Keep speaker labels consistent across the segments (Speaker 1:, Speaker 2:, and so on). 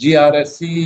Speaker 1: GRSC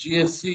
Speaker 1: GSC,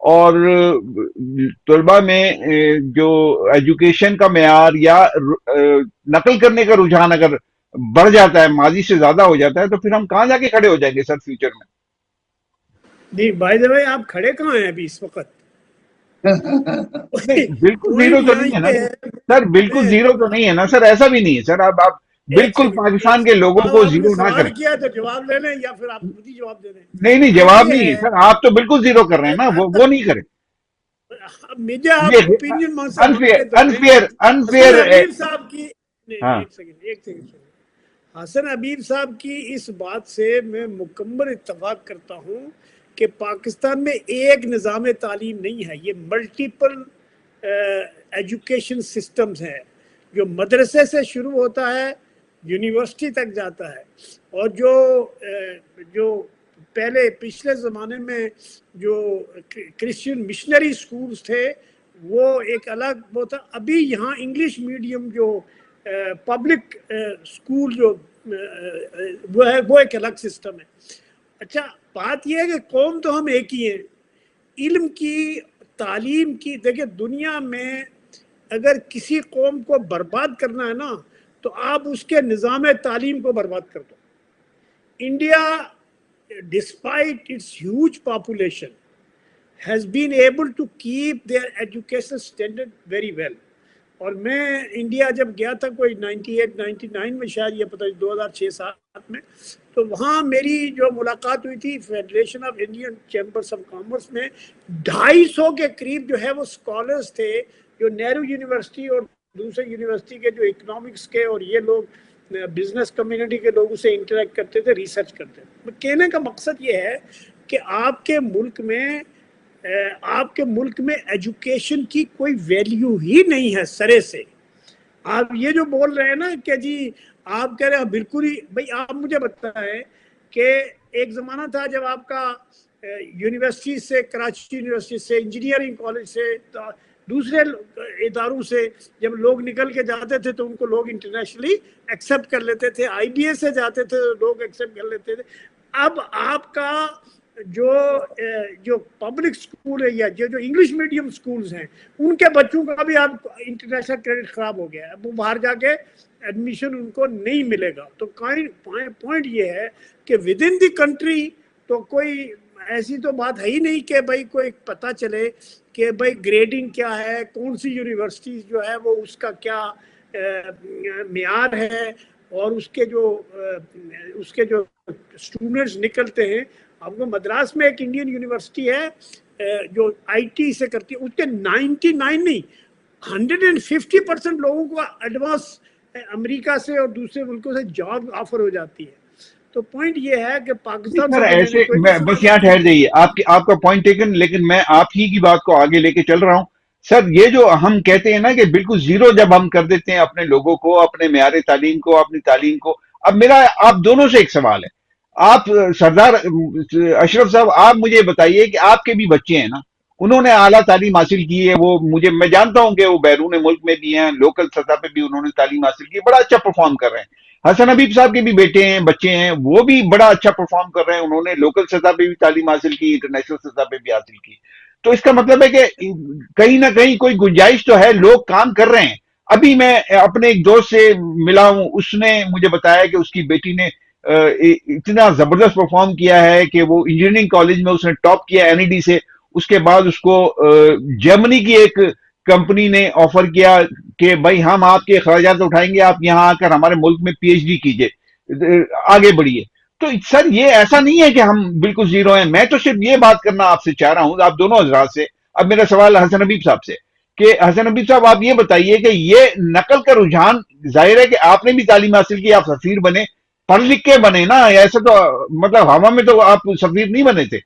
Speaker 2: اور طلبہ میں جو ایجوکیشن کا معیار یا نقل کرنے کا رجحان اگر بڑھ جاتا ہے، ماضی سے زیادہ ہو جاتا ہے، تو پھر ہم کہاں جا کے کھڑے ہو جائیں گے سر فیوچر میں؟
Speaker 3: نہیں بائی دا وے آپ کھڑے کہاں ہیں ابھی اس وقت؟
Speaker 2: نہیں بالکل زیرو
Speaker 3: پوائنٹ
Speaker 2: تو
Speaker 3: یہاں
Speaker 2: نہیں ہے نا
Speaker 3: یہ ہے،
Speaker 2: سر، بالکل زیرو تو نہیں ہے نا سر، ایسا بھی نہیں ہے سر. آپ
Speaker 3: ایک
Speaker 2: بالکل پاکستان کے
Speaker 3: سیکنڈ،
Speaker 2: لوگوں
Speaker 3: اب
Speaker 2: کو
Speaker 3: آپ نے
Speaker 2: زیرو نہ
Speaker 3: سوال
Speaker 2: کریں.
Speaker 3: کیا تو جواب لے لیں یا پھر آپ خود ہی جواب دے دیں.
Speaker 2: نہیں نہیں،
Speaker 3: پوائنٹ
Speaker 2: جواب
Speaker 3: یہ
Speaker 2: نہیں ہے
Speaker 3: ہے،
Speaker 2: سر، آپ تو بالکل زیرو کر رہے ہیں نا، وہ نہیں کریں.
Speaker 3: مجھے آپ
Speaker 2: یہ
Speaker 3: اوپینین مان سے
Speaker 2: انفیئر
Speaker 3: مانگتے تو ہیں.
Speaker 2: انفیئر
Speaker 3: حسن
Speaker 2: انفیئر.
Speaker 3: حبیب صاحب کی
Speaker 2: ہاں
Speaker 3: ایک سیکنڈ حسن حبیب صاحب کی اس بات سے میں مکمل اتفاق کرتا ہوں کہ پاکستان میں ایک نظام تعلیم نہیں ہے، یہ ملٹیپل ایجوکیشن سسٹمز ہیں، جو مدرسے سے شروع ہوتا ہے یونیورسٹی تک جاتا ہے. اور جو پچھلے زمانے میں جو کرسچین مشنری سکولز تھے وہ ایک الگ وہ تھا. ابھی یہاں انگلش میڈیم جو پبلک سکول جو وہ ہے وہ ایک الگ سسٹم ہے. اچھا بات یہ ہے کہ قوم تو ہم ایک ہی ہیں. علم کی تعلیم کی دیکھیں، دنیا میں اگر کسی قوم کو برباد کرنا ہے نا تو آپ اس کے نظام تعلیم کو برباد کر دو. India despite its huge population has been able to keep their education standard very well. اور میں انڈیا جب گیا تھا کوئی 98 99 میں شاید، یہ پتہ 2006-07 میں، تو وہاں میری جو ملاقات ہوئی تھی federation of Indian chambers of commerce میں 250 کے قریب جو ہے وہ اسکالرس تھے، جو نہرو یونیورسٹی اور دوسرے یونیورسٹی کے جو اکنامکس کے اور یہ لوگ بزنس کمیونٹی کے لوگوں سے انٹریکٹ کرتے تھے، ریسرچ کرتے تھے. کہنے کا مقصد یہ ہے کہ آپ کے ملک میں ایجوکیشن کی کوئی ویلیو ہی نہیں ہے سرے سے. آپ یہ جو بول رہے ہیں نا کہ جی آپ کہہ رہے ہیں بالکل ہی، بھائی آپ مجھے بتائیں کہ ایک زمانہ تھا جب آپ کا یونیورسٹی سے، کراچی یونیورسٹی سے، انجینئرنگ کالج سے، دوسرے اداروں سے جب لوگ نکل کے جاتے تھے تو ان کو لوگ انٹرنیشنلی ایکسیپٹ کر لیتے تھے. آئی بی اے سے جاتے تھے لوگ ایکسیپٹ کر لیتے تھے. اب آپ کا جو پبلک سکول ہے یا جو انگلش میڈیم سکولز ہیں ان کے بچوں کا بھی آپ انٹرنیشنل کریڈٹ خراب ہو گیا ہے، وہ باہر جا کے ایڈمیشن ان کو نہیں ملے گا. تو پوائنٹ یہ ہے کہ ود ان دی کنٹری تو کوئی ایسی تو بات ہے ہی نہیں کہ بھائی کوئی پتہ چلے کہ بھائی گریڈنگ کیا ہے، کون سی یونیورسٹیز جو ہے وہ اس کا کیا معیار ہے، اور اس کے جو اسٹوڈنٹس نکلتے ہیں. آپ کو مدراس میں ایک انڈین یونیورسٹی ہے جو آئی ٹی سے کرتی ہے، اس کے 99 نہیں 150% لوگوں کو ایڈوانس امریکہ سے اور دوسرے ملکوں سے جاب آفر ہو جاتی ہے. تو پوائنٹ یہ ہے کہ پاکستان
Speaker 2: سر
Speaker 3: سے تو میں نے
Speaker 2: ایسے
Speaker 3: کوئی نہیں
Speaker 2: بس
Speaker 3: سنا
Speaker 2: یہاں
Speaker 3: تھا.
Speaker 2: ٹھہر جائیے، آپ کا پوائنٹ ٹیکن، لیکن میں آپ ہی کی بات کو آگے لے کے چل رہا ہوں. سر یہ جو ہم کہتے ہیں نا کہ بالکل زیرو جب ہم کر دیتے ہیں اپنے لوگوں کو، اپنے معیار تعلیم کو، اپنی تعلیم کو. اب میرا آپ دونوں سے ایک سوال ہے. آپ سردار اشرف صاحب، آپ مجھے بتائیے کہ آپ کے بھی بچے ہیں نا، انہوں نے اعلیٰ تعلیم حاصل کی ہے، وہ میں جانتا ہوں کہ وہ بیرون ملک میں بھی ہیں، لوکل سطح پہ بھی انہوں نے تعلیم حاصل کی ہے، بڑا اچھا پرفارم کر رہے ہیں. حسن حبیب صاحب کے بھی بیٹے ہیں، بچے ہیں، وہ بھی بڑا اچھا پرفارم کر رہے ہیں، انہوں نے لوکل سطح پہ بھی تعلیم حاصل کی، انٹرنیشنل سطح پہ بھی حاصل کی. تو اس کا مطلب ہے کہ کہیں نہ کہیں کوئی گنجائش تو ہے، لوگ کام کر رہے ہیں. ابھی میں اپنے ایک دوست سے ملا ہوں، اس نے مجھے بتایا کہ اس کی بیٹی نے اتنا زبردست پرفارم کیا ہے کہ وہ انجینئرنگ کالج میں اس نے ٹاپ کیا این ای ڈی سے. اس کے بعد اس کو جرمنی کی ایک کمپنی نے آفر کیا کہ بھائی ہم آپ کے اخراجات اٹھائیں گے، آپ یہاں آ کر ہمارے ملک میں پی ایچ ڈی کیجئے، آگے بڑھیے. تو سر یہ ایسا نہیں ہے کہ ہم بالکل زیرو ہیں. میں تو صرف یہ بات کرنا آپ سے چاہ رہا ہوں، آپ دونوں حضرات سے. اب میرا سوال حسن حبیب صاحب سے کہ حسن حبیب صاحب آپ یہ بتائیے کہ یہ نقل کا رجحان، ظاہر ہے کہ آپ نے بھی تعلیم حاصل کی، آپ سفیر بنے، پڑھ لکھ کے بنے نا، ایسا تو مطلب ہوا میں تو آپ سفیر نہیں بنے تھے.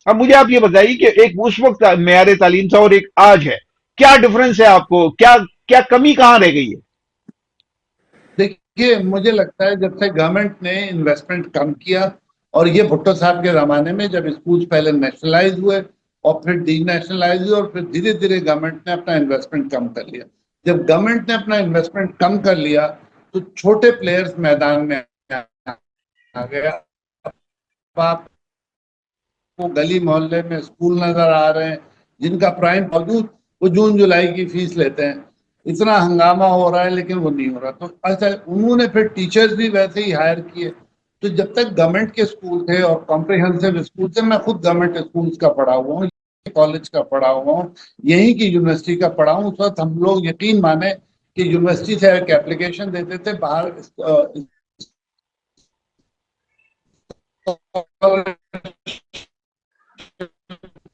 Speaker 2: اب مجھے آپ یہ بتائیے کہ ایک اس وقت معیار تعلیم تھا اور ایک آج ہے، کیا ڈفرنس ہے آپ کو؟ کیا کمی کہاں رہ گئی ہے؟
Speaker 1: دیکھیے مجھے لگتا ہے جب سے گورنمنٹ نے انویسٹمنٹ کم کیا، اور یہ بھٹو صاحب کے زمانے میں جب اسکول پہلے نیشنلائز ہوئے اور پھر ڈی نیشنلائز ہوئے، اور پھر دھیرے دھیرے گورنمنٹ نے اپنا انویسٹمنٹ کم کر لیا. جب گورنمنٹ نے اپنا انویسٹمنٹ کم کر لیا تو چھوٹے پلیئرز میدان میں آ گیا. آپ کو گلی محلے میں اسکول نظر آ رہے ہیں، جن کا پرائم موجود وہ جون جولائی کی فیس لیتے ہیں. اتنا ہنگامہ ہو رہا ہے لیکن وہ نہیں ہو رہا. تو اچھا انہوں نے پھر ٹیچرز بھی ویسے ہی ہائر کیے. تو جب تک گورنمنٹ کے اسکول تھے اور کمپریہنسو اسکول تھے, میں خود گورنمنٹ اسکولس کا پڑھا ہوا ہوں, کالج کا پڑھا ہوا ہوں, یہیں کی یونیورسٹی کا پڑھا ہوں. اس وقت ہم لوگ یقین مانے کہ یونیورسٹی سے ایک اپلیکیشن دیتے تھے, باہر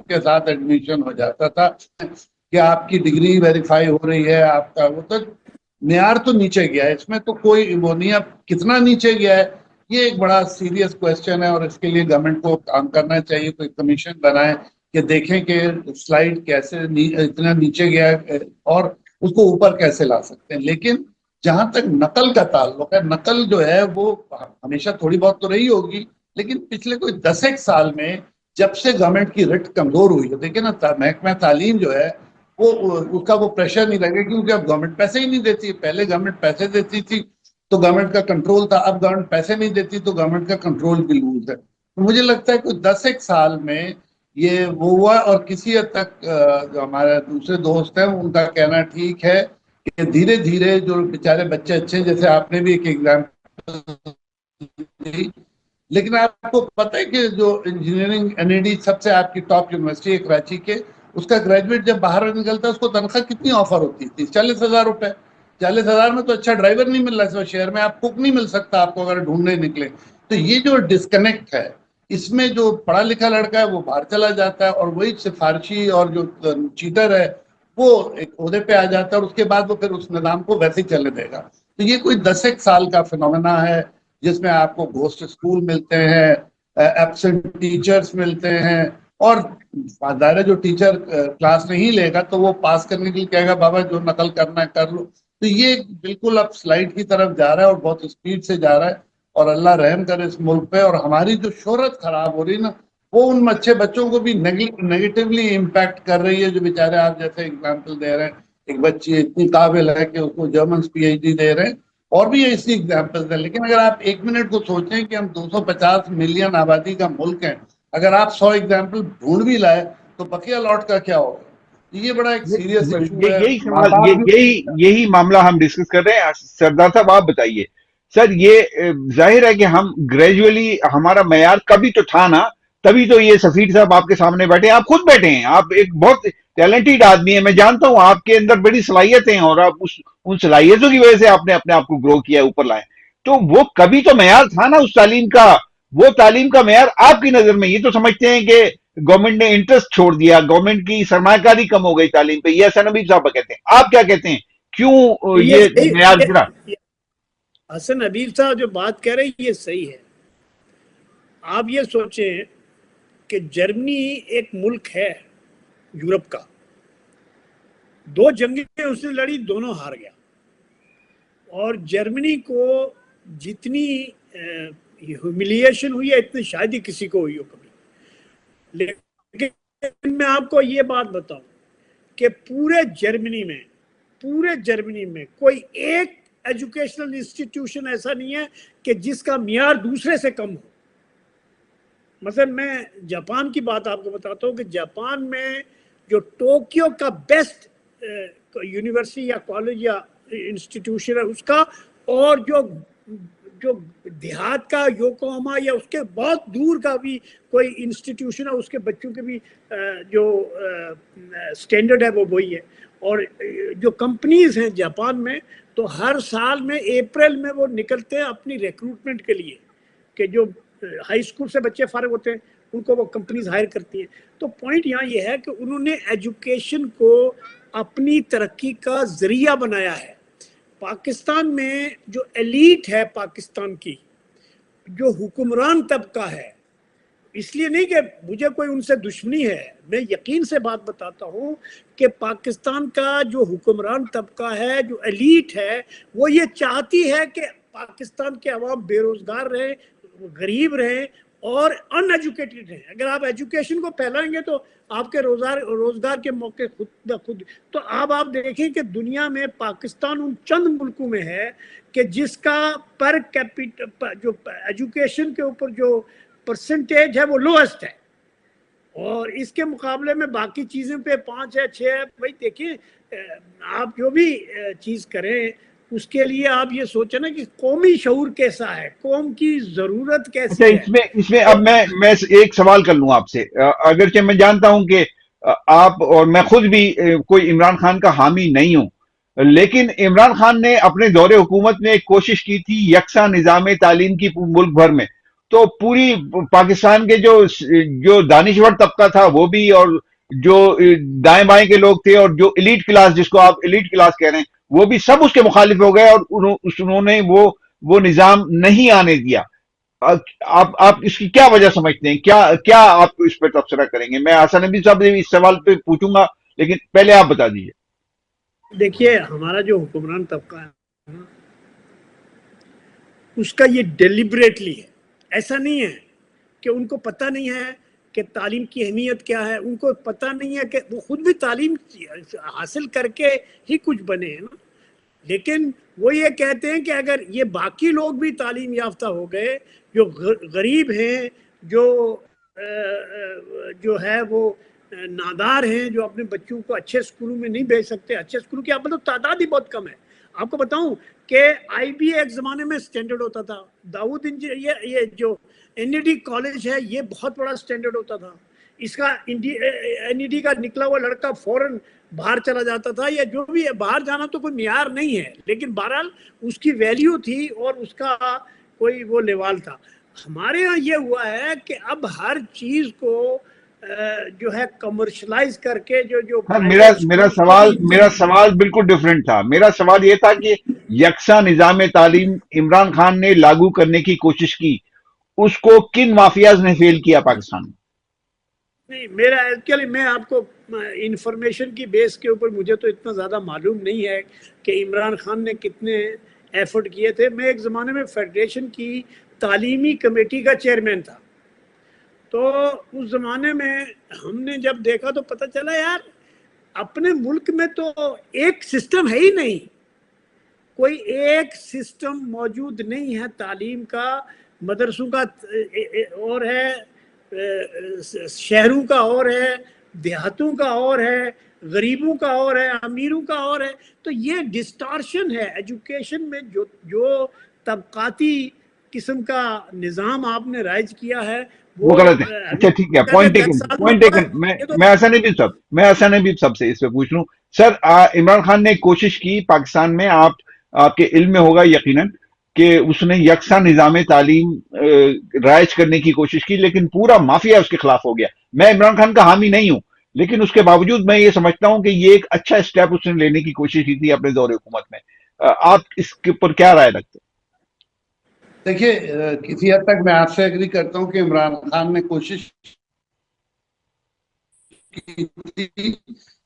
Speaker 1: کے ساتھ ایڈمیشن ہو جاتا تھا کہ آپ کی ڈگری ویریفائی ہو رہی ہے, آپ کا وہ تو معیار تو نیچے گیا ہے. اس میں تو کوئی وہ نہیں. اب کتنا نیچے گیا ہے یہ ایک بڑا سیریس کوشچن ہے, اور اس کے لیے گورنمنٹ کو کام کرنا چاہیے. کوئی کمیشن بنائے کہ دیکھیں کہ سلائیڈ کیسے اتنا نیچے گیا ہے اور اس کو اوپر کیسے لا سکتے ہیں. لیکن جہاں تک نقل کا تعلق ہے, نقل جو ہے وہ ہمیشہ تھوڑی بہت تو رہی ہوگی, لیکن پچھلے کوئی 10 سال میں جب سے گورنمنٹ کی رٹ کمزور ہوئی ہے, دیکھیں نا محکمہ تعلیم جو ہے وہ اس کا وہ پریشر نہیں لگے, کیونکہ اب گورنمنٹ پیسے ہی نہیں دیتی. پہلے گورنمنٹ پیسے دیتی تھی تو گورنمنٹ کا کنٹرول تھا, اب گورنمنٹ پیسے نہیں دیتی تو گورنمنٹ کا کنٹرول بھی لوز ہے. تو مجھے لگتا ہے کہ 10 سال میں یہ وہ ہوا. اور کسی حد تک جو ہمارے دوسرے دوست ہیں ان کا کہنا ٹھیک ہے کہ دھیرے دھیرے جو بیچارے بچے اچھے, جیسے آپ نے بھی ایک ایگزامپل دی, لیکن آپ کو پتہ ہے کہ جو انجینئرنگ NAD سب سے آپ کی ٹاپ یونیورسٹی ہے کراچی کے, اس کا گریجویٹ جب باہر نکلتا ہے اس کو تنخواہ کتنی آفر ہوتی تھی؟ 40,000 روپے. 40,000 میں تو اچھا ڈرائیور نہیں مل رہا ہے شہر میں, آپ کوک نہیں مل سکتا آپ کو اگر ڈھونڈنے نکلے. تو یہ جو ڈسکنیکٹ ہے, اس میں جو پڑھا لکھا لڑکا ہے وہ باہر چلا جاتا ہے, اور وہی سفارشی اور جو چیٹر ہے وہ ایک عہدے پہ آ جاتا ہے, اور اس کے بعد وہ پھر اس نظام کو ویسے ہی چلنے دے گا. تو یہ کوئی 10 سال کا فینومینا ہے جس میں آپ کو گھوسٹ اسکول ملتے ہیں, ایبسنٹ ٹیچرز ملتے ہیں, اور ظاہر جو ٹیچر کلاس نہیں لے گا تو وہ پاس کرنے کے لیے کہے گا بابا جو نقل کرنا ہے کر لو. تو یہ بالکل اب سلائیڈ کی طرف جا رہا ہے اور بہت اسپیڈ سے جا رہا ہے, اور اللہ رحم کرے اس ملک پہ. اور ہماری جو شہرت خراب ہو رہی نا, وہ ان اچھے بچوں کو بھی نیگیٹولی امپیکٹ کر رہی ہے, جو بیچارے آپ جیسے اگزامپل دے رہے ہیں. ایک بچی اتنی قابل ہے کہ اس کو جرمن PhD دے رہے ہیں, اور بھی ایسی اگزامپلز ہیں. لیکن اگر آپ ایک منٹ کو سوچیں کہ ہم 250 ملین آبادی کا ملک ہیں, اگر آپ 100 اگزامپل ڈھونڈ بھی لائے تو بقیہ لاٹ کا کیا ہوگا؟ یہ بڑا ایک سیریس ایشو ہے.
Speaker 2: یہی سوال, یہی معاملہ ہم ڈسکس کر رہے ہیں. سردار صاحب آپ بتائیے سر, یہ ظاہر ہے کہ ہم گریجولی ہمارا معیار کبھی تو تھا نا, تبھی تو یہ سفیر صاحب آپ کے سامنے بیٹھے ہیں, آپ خود بیٹھے ہیں, آپ ایک بہت ٹیلنٹڈ آدمی ہیں, میں جانتا ہوں آپ کے اندر بڑی صلاحیتیں ہیں, اور آپ ان صلاحیتوں کی وجہ سے آپ نے اپنے آپ کو گرو کیا, اوپر لائے. تو وہ کبھی تو معیار تھا نا اس تعلیم کا. وہ تعلیم کا معیار آپ کی نظر میں یہ تو سمجھتے ہیں کہ گورنمنٹ نے انٹرسٹ چھوڑ دیا, گورنمنٹ کی سرمایہ کاری کم ہو گئی تعلیم پہ, یہ حسن حبیب صاحب کہتے ہیں. آپ کیا کہتے ہیں, کیوں یہ معیار گرا؟
Speaker 3: حسن حبیب صاحب جو بات کہہ رہے ہیں یہ صحیح ہے. آپ یہ سوچیں کہ جرمنی ایک ملک ہے یورپ کا, 2 جنگیں اس نے لڑی, دونوں ہار گیا, اور جرمنی کو جتنی ہیوملیشن ہوئی ہے اتنی شاید ہی کسی کو ہوئی ہو کبھی. لیکن میں آپ کو یہ بات بتاؤں کہ پورے جرمنی میں کوئی ایک ایجوکیشنل انسٹیٹیوشن ایسا نہیں ہے کہ جس کا معیار دوسرے سے کم ہو. مثلا میں جاپان کی بات آپ کو بتاتا ہوں کہ جاپان میں جو ٹوکیو کا بیسٹ یونیورسٹی یا کالج یا انسٹیٹیوشن ہے اس کا, اور جو دیہات کا یوکوہاما یا اس کے بہت دور کا بھی کوئی انسٹیٹیوشن ہے, اس کے بچوں کے بھی جو سٹینڈرڈ ہے وہ وہی ہے. اور جو کمپنیز ہیں جاپان میں, تو ہر سال میں اپریل میں وہ نکلتے ہیں اپنی ریکروٹمنٹ کے لیے, کہ جو ہائی اسکول سے بچے فارغ ہوتے ہیں ان کو وہ کمپنیز ہائر کرتی ہیں. تو پوائنٹ یہاں یہ ہے کہ انہوں نے ایجوکیشن کو اپنی ترقی کا ذریعہ بنایا ہے. پاکستان میں جو ایلیٹ ہے پاکستان کی, جو حکمران طبقہ ہے, اس لیے نہیں کہ مجھے کوئی ان سے دشمنی ہے, میں یقین سے بات بتاتا ہوں کہ پاکستان کا جو حکمران طبقہ ہے, جو ایلیٹ ہے, وہ یہ چاہتی ہے کہ پاکستان کے عوام بے روزگار رہیں, غریب رہیں اور ان ایجوکیٹڈ رہیں. اگر آپ ایجوکیشن کو پھیلائیں گے تو آپ کے روزگار کے موقع خود بخود. تو اب آپ دیکھیں کہ دنیا میں پاکستان ان چند ملکوں میں ہے کہ جس کا پر کیپیٹل جو ایجوکیشن کے اوپر جو پرسنٹیج ہے وہ لوئسٹ ہے. اور اس کے مقابلے میں باقی چیزوں پہ 5 ہے 6 ہے. بھائی دیکھیں آپ جو بھی چیز کریں اس کے لیے آپ یہ سوچیں نا کہ قومی شعور کیسا ہے, قوم کی ضرورت
Speaker 2: اچھا
Speaker 3: کیسی ہے.
Speaker 2: اس میں اب میں ایک سوال کر لوں آپ سے. اگرچہ میں جانتا ہوں کہ آپ اور میں خود بھی کوئی عمران خان کا حامی نہیں ہوں, لیکن عمران خان نے اپنے دور حکومت میں ایک کوشش کی تھی یکساں نظام تعلیم کی ملک بھر میں. تو پوری پاکستان کے جو دانشور طبقہ تھا وہ بھی, اور جو دائیں بائیں کے لوگ تھے, اور جو ایلیٹ کلاس جس کو آپ ایلیٹ کلاس کہہ رہے ہیں, وہ بھی سب اس کے مخالف ہو گئے, اور انہوں نے وہ نظام نہیں آنے دیا. آپ اس کی کیا وجہ سمجھتے ہیں؟ کیا آپ اس پہ تبصرہ کریں گے؟ میں حسن نبی صاحب سے اس سوال پہ پوچھوں گا, لیکن پہلے آپ بتا دیجیے.
Speaker 3: دیکھیے ہمارا جو حکمران طبقہ ہے اس کا یہ ڈیلیبریٹلی ہے, ایسا نہیں ہے کہ ان کو پتہ نہیں ہے کہ تعلیم کی اہمیت کیا ہے, ان کو پتہ نہیں ہے کہ وہ خود بھی تعلیم حاصل کر کے ہی کچھ بنے ہیں نا, لیکن وہ یہ کہتے ہیں کہ اگر یہ باقی لوگ بھی تعلیم یافتہ ہو گئے, جو غریب ہیں, جو ہے وہ نادار ہیں, جو اپنے بچوں کو اچھے اسکولوں میں نہیں بھیج سکتے, اچھے اسکولوں کی آپ مطلب تعداد ہی بہت کم ہے. آپ کو بتاؤں کہ آئی بی ایک زمانے میں سٹینڈرڈ ہوتا تھا, داؤد یہ جو این ای ڈی کالج ہے یہ بہت بڑا سٹینڈرڈ ہوتا تھا, اس کا این ای ڈی کا نکلا ہوا لڑکا فوراً باہر چلا جاتا تھا, یا جو بھی ہے باہر جانا تو کوئی معیار نہیں ہے, لیکن بہرحال اس کی ویلیو تھی اور اس کا کوئی وہ لیول تھا. ہمارے ہاں یہ ہوا ہے کہ اب ہر چیز کو جو ہے کمرشلائز کر کے جو
Speaker 2: میرا سوال بالکل ڈیفرنٹ تھا. میرا سوال یہ تھا کہ یکساں نظام تعلیم عمران خان نے لاگو کرنے کی کوشش کی, اس کو کن مافیاز نے فیل کیا پاکستان میں؟
Speaker 3: نہیں, میرا ایکچولی میں آپ کو انفارمیشن کی بیس کے اوپر مجھے تو اتنا زیادہ معلوم نہیں ہے کہ عمران خان نے کتنے ایفرٹ کیے تھے. میں ایک زمانے میں فیڈریشن کی تعلیمی کمیٹی کا چیئرمین تھا, تو اس زمانے میں ہم نے جب دیکھا تو پتہ چلا یار اپنے ملک میں تو ایک سسٹم ہے ہی نہیں, کوئی ایک سسٹم موجود نہیں ہے تعلیم کا. مدرسوں کا اور ہے, شہروں کا اور ہے, دیہاتوں کا اور ہے, غریبوں کا اور ہے, امیروں کا اور ہے. تو یہ ڈسٹارشن ہے ایجوکیشن میں, جو طبقاتی قسم کا نظام آپ نے رائج کیا ہے
Speaker 2: وہ غلط ہے. اچھا ٹھیک ہے, پوائنٹ ٹیکن. میں حسن نبی صاحب سے اس پہ پوچھ لوں. سر, عمران خان نے کوشش کی پاکستان میں, آپ کے علم میں ہوگا یقیناً کہ اس نے یکساں نظام تعلیم رائج کرنے کی کوشش کی, لیکن پورا مافیا اس کے خلاف ہو گیا. میں عمران خان کا حامی نہیں ہوں, لیکن اس کے باوجود میں یہ سمجھتا ہوں کہ یہ ایک اچھا اسٹیپ اس نے لینے کی کوشش کی تھی اپنے دور حکومت میں. آپ اس کے اوپر کیا رائے رکھتے ہیں؟
Speaker 1: دیکھیے کسی حد تک میں آپ سے ایگری کرتا ہوں کہ عمران خان نے کوشش کی تھی,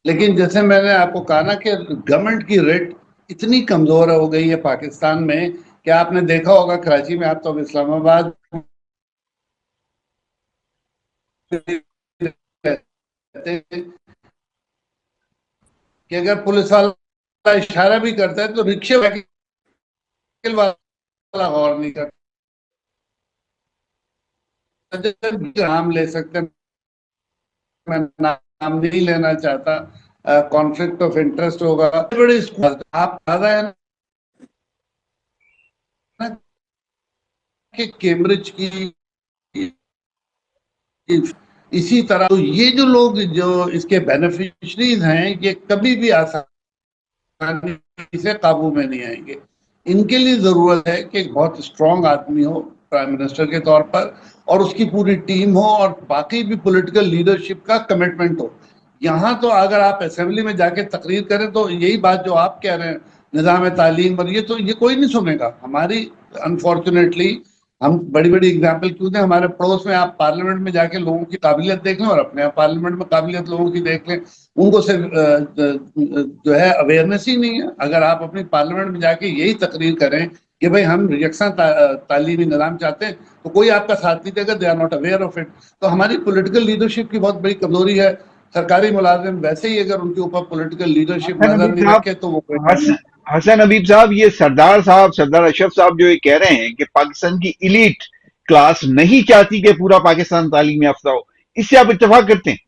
Speaker 1: لیکن جیسے میں نے آپ کو کہا نا کہ گورنمنٹ کی ریٹ اتنی کمزور ہو گئی ہے پاکستان میں کہ آپ نے دیکھا ہوگا کراچی میں, آپ تو اسلام آباد کہ اگر پولیس والا اشارہ بھی کرتا ہے تو رکشے والا غور نہیں کرتا. نام لے سکتے, میں نام نہیں لینا چاہتا, کانفلکٹ آف انٹرسٹ ہوگا. بڑے آپ زیادہ ہے نا کہ کیمبرج کی اسی طرح یہ جو لوگ جو اس کے بینیفیشریز ہیں یہ کبھی بھی آسانی سے قابو میں نہیں آئیں گے. ان کے لیے ضرورت ہے کہ ایک بہت اسٹرانگ آدمی ہو پرائم منسٹر کے طور پر, اور اس کی پوری ٹیم ہو, اور باقی بھی پولیٹیکل لیڈرشپ کا کمٹمنٹ ہو. یہاں تو اگر آپ اسمبلی میں جا کے تقریر کریں تو یہی بات جو آپ کہہ رہے ہیں نظام تعلیم پر, یہ کوئی نہیں سنے گا. ہماری انفارچونیٹلی ہم بڑی بڑی اگزامپل کیوں دیں, ہمارے پڑوس میں آپ پارلیمنٹ میں جا کے لوگوں کی قابلیت دیکھ لیں اور اپنے آپ پارلیمنٹ میں قابلیت لوگوں کی دیکھ لیں, ان کو صرف جو ہے اویئرنیس ہی نہیں ہے. اگر آپ اپنی پارلیمنٹ میں جا کے یہی تقریر کریں کہ بھئی ہم یکساں تعلیمی نظام چاہتے ہیں, تو کوئی آپ کا ساتھ نہیں دے گا. They are not aware of it. تو ہماری پولیٹیکل لیڈرشپ کی بہت بڑی کمزوری ہے. سرکاری ملازم ویسے ہی اگر ان کے اوپر پولیٹیکل لیڈرشپ نظر نہیں رکھے تو وہ
Speaker 2: حسن حبیب صاحب, یہ سردار اشرف صاحب جو یہ کہہ رہے ہیں کہ پاکستان کی ایلیٹ کلاس نہیں چاہتی کہ پورا پاکستان تعلیم یافتہ ہو, اس سے آپ اتفاق کرتے ہیں؟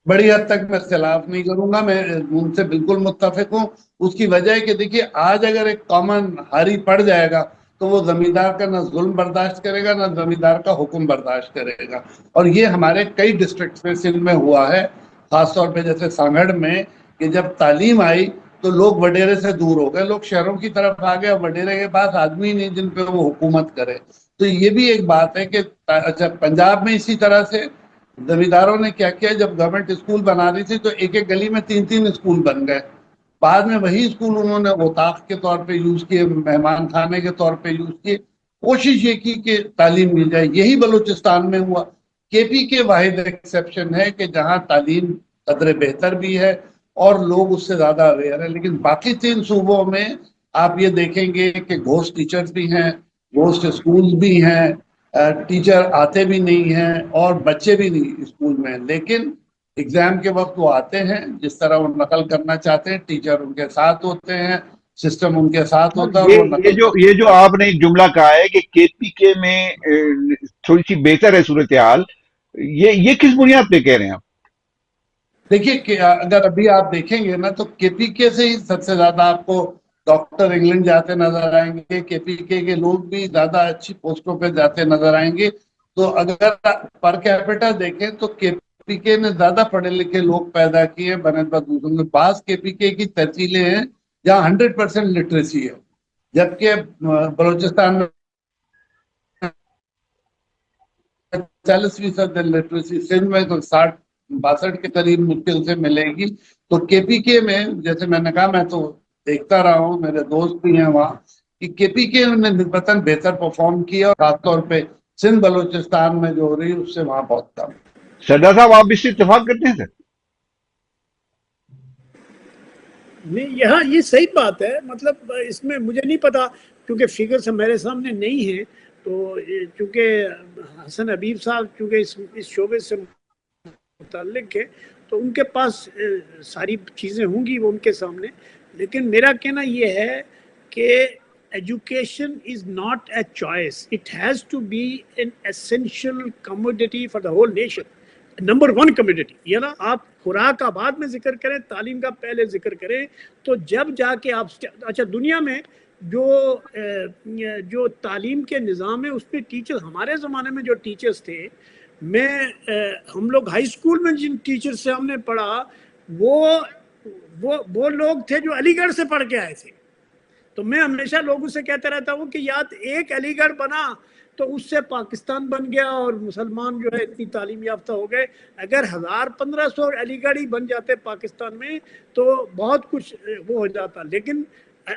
Speaker 1: بڑی حد تک میں اختلاف نہیں کروں گا، میں ان سے بالکل متفق ہوں. اس کی وجہ ہے کہ دیکھیے آج اگر ایک کامن ہاری پڑ جائے گا تو وہ زمیندار کا نہ ظلم برداشت کرے گا، نہ زمیندار کا حکم برداشت کرے گا. اور یہ ہمارے کئی ڈسٹرکٹس میں سندھ میں ہوا ہے، خاص طور پہ جیسے سانگھڑ میں، کہ جب تعلیم آئی تو لوگ وڈیرے سے دور ہو گئے، لوگ شہروں کی طرف آ گئے، اور وڈیرے کے پاس آدمی نہیں جن پہ وہ حکومت کرے. تو یہ بھی ایک بات ہے کہ اچھا پنجاب میں اسی طرح سے زمینداروں نے کیا کیا، جب گورنمنٹ اسکول بنا رہی تھی تو ایک ایک گلی میں 3 اسکول بن گئے. بعد میں وہی اسکول انہوں نے اوطاق کے طور پہ یوز کیے، مہمان خانے کے طور پہ یوز کیے. کوشش یہ کی کہ تعلیم مل جائے. یہی بلوچستان میں ہوا. کے پی کے واحد ایکسیپشن ہے کہ جہاں تعلیم قدر بہتر بھی ہے اور لوگ اس سے زیادہ اویئر ہیں. لیکن باقی 3 صوبوں میں آپ یہ دیکھیں گے کہ گھوسٹ ٹیچرز بھی ہیں، گھوسٹ اسکول بھی ہیں، ٹیچر آتے بھی نہیں ہیں اور بچے بھی نہیں اسکول میں. لیکن ایگزام کے وقت وہ آتے ہیں، جس طرح وہ نقل کرنا چاہتے ہیں ٹیچر ان کے ساتھ ہوتے ہیں، سسٹم ان کے ساتھ ہوتا ہے اور وہ نقل کرتے ہیں.
Speaker 2: یہ جو آپ نے ایک جملہ کہا ہے کہ کے پی کے میں تھوڑی سی بہتر ہے صورتحال، یہ کس بنیاد پہ کہہ رہے ہیں آپ؟
Speaker 1: دیکھیے کہ اگر ابھی آپ دیکھیں گے نا تو کے پی کے سے ہی سب سے زیادہ آپ کو ڈاکٹر انگلینڈ جاتے نظر آئیں گے، کے پی کے لوگ بھی زیادہ اچھی پوسٹوں پہ جاتے نظر آئیں گے. تو اگر پر کیپٹا دیکھیں تو کے پی کے نے زیادہ پڑھے لکھے لوگ پیدا کیے بنسبت دوسروں کے. بعض کے پی کے کی تحصیلیں ہیں جہاں 100% لٹریسی ہے، جبکہ بلوچستان میں 40% لٹریسی، سندھ میں تو 60-62 کے قریب مشکل سے ملے گی. تو کے پی کے میں جیسے میں نے کہا، میں تو دیکھتا رہا ہوں، میرے دوست بھی ہیں وہاں، کہ کے پی کے نے نسبتاً بہتر پرفارم کیا، اور خاص طور پہ سندھ بلوچستان میں جو ہو رہی ہے اس سے وہاں بہت کم.
Speaker 2: سردار صاحب آپ اس سے اتفاق کرتے ہیں سر؟
Speaker 3: نہیں، یہاں یہ صحیح بات ہے. مطلب اس میں مجھے نہیں پتا کیونکہ فگرز میرے سامنے نہیں ہیں. تو چونکہ حسن حبیب صاحب چونکہ اس شعبے سے متعلق ہے تو ان کے پاس ساری چیزیں ہوں گی وہ ان کے سامنے. لیکن میرا کہنا یہ ہے کہ education is not a choice, it has to be an essential commodity for the whole nation. Number 1 community, یہ نا آپ خوراک کا بعد میں ذکر کریں، تعلیم کا پہلے ذکر کریں. تو جب جا کے آپ اچھا دنیا میں جو تعلیم کے نظام ہے اس پہ ٹیچر، ہمارے زمانے میں جو ٹیچرز تھے، ہم لوگ ہائی اسکول میں جن ٹیچر سے ہم نے پڑھا وہ لوگ تھے جو علی گڑھ سے پڑھ کے آئے تھے. تو میں ہمیشہ لوگوں سے کہتا رہتا ہوں کہ یاد ایک علی گڑھ بنا تو اس سے پاکستان بن گیا اور مسلمان جو ہے اتنی تعلیم یافتہ ہو گئے. اگر 1500 علی گڑھ ہی بن جاتے پاکستان میں تو بہت کچھ وہ ہو جاتا. لیکن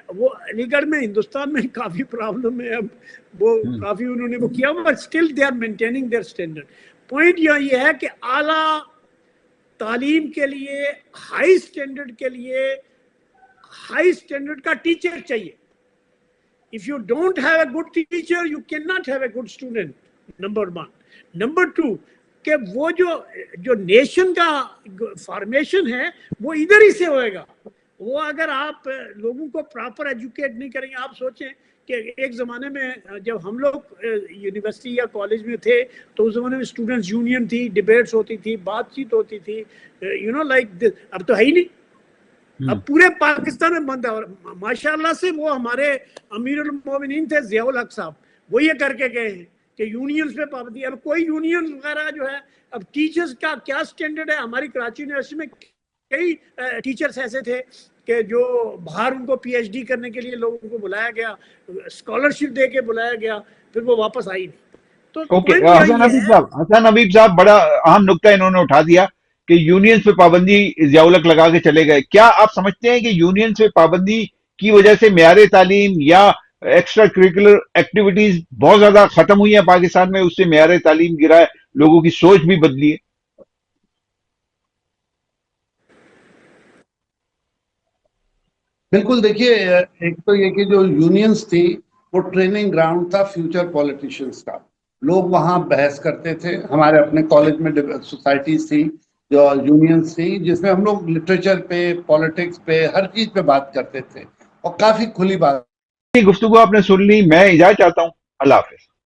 Speaker 3: وہ علی گڑھ میں ہندوستان میں کافی پرابلم ہے. اب وہ کافی انہوں نے وہ کیا، but still they are maintaining their standard. Point یہ ہے کہ اعلیٰ تعلیم کے لیے، ہائی اسٹینڈرڈ کے لیے، ہائی اسٹینڈرڈ کا ٹیچر چاہیے. If you don't have a good teacher, you cannot have a good student. Number 1. Number 2, کہ وہ جو نیشن کا فارمیشن ہے وہ ادھر ہی سے ہوئے گا. وہ اگر آپ لوگوں کو پراپر ایجوکیٹ نہیں کریں گے. آپ سوچیں کہ ایک زمانے میں جب ہم لوگ یونیورسٹی یا کالج میں تھے تو اس زمانے میں اسٹوڈنٹس یونین تھی، ڈیبیٹس ہوتی تھی، بات چیت ہوتی تھی، لائک دس. اب تو ہے ہی نہیں. اب پورے پاکستان میں بند ہے. اور ماشاءاللہ سے وہ ہمارے امیر المومنین تھے ضیاء الحق صاحب، وہ یہ کر کے گئے ہیں کہ یونینز پہ پابندی. اب کوئی یونین وغیرہ جو ہے، اب ٹیچرز کا کیا سٹینڈرڈ ہے. ہماری کراچی یونیورسٹی میں کئی ٹیچرز ایسے تھے کہ جو باہر ان کو پی ایچ ڈی کرنے کے لیے لوگوں کو بلایا گیا، اسکالرشپ دے کے بلایا گیا، پھر وہ واپس آئی نہیں. تو
Speaker 2: حسن حبیب صاحب بڑا اہم نقطہ انہوں نے اٹھا دیا کہ یونینز پہ پابندی ضیاء الحق لگا کے چلے گئے. کیا آپ سمجھتے ہیں کہ یونینز پہ پابندی کی وجہ سے معیار تعلیم یا ایکسٹرا کریکولر ایکٹیویٹیز بہت زیادہ ختم ہوئی ہیں پاکستان میں، اس سے معیار تعلیم گرا ہے، لوگوں کی سوچ بھی بدلی ہے؟
Speaker 1: بالکل. دیکھیے ایک تو یہ کہ جو یونینز تھی وہ ٹریننگ گراؤنڈ تھا فیوچر پولیٹیشنز کا. لوگ وہاں بحث کرتے تھے. ہمارے اپنے کالج میں سوسائٹیز تھی جو یونینز تھی، جس میں ہم لوگ لٹریچر پہ، پولیٹکس پہ، ہر چیز پہ بات کرتے تھے اور کافی کھلی بات.
Speaker 2: گفتگو آپ نے سن لی. میں اجازت چاہتا ہوں. اللہ حافظ.